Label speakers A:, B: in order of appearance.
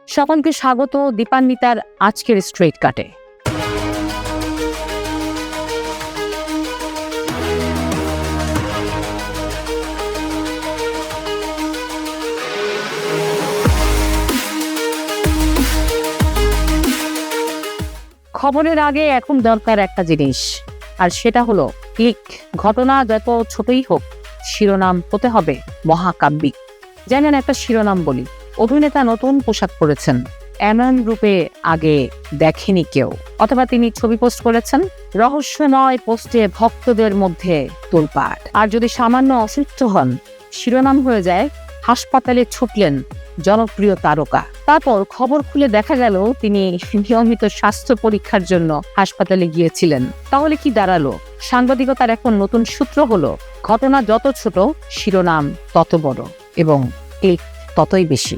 A: সকলকে স্বাগত দীপান্বিতার আজকের স্ট্রেট কাটে। খবরের আগে এখন দরকার একটা জিনিস, আর সেটা হলো ক্লিক। ঘটনা যত ছোটই হোক, শিরোনাম হতে হবে মহাকাব্যিক। জানেন, একটা শিরোনাম বলি। অভিনেতা নতুন পোশাক পরেছেন, এমন রূপে আগে দেখেনি কেউ। অথবা তিনি ছবি পোস্ট করেছেন, রহস্যময় পোস্টে ভক্তদের মধ্যে তোলপাড়। আর যদি সামান্য অসুস্থ হন, শিরোনাম হয়ে যায় হাসপাতালে ছুটলেন জনপ্রিয় তারকা। তারপর খবর খুলে দেখা গেল তিনি নিয়মিত স্বাস্থ্য পরীক্ষার জন্য হাসপাতালে গিয়েছিলেন। তাহলে কি দাঁড়ালো? সাংবাদিকতার এখন নতুন সূত্র হলো, ঘটনা যত ছোট, শিরোনাম তত বড় এবং ক্লিক ততই বেশি।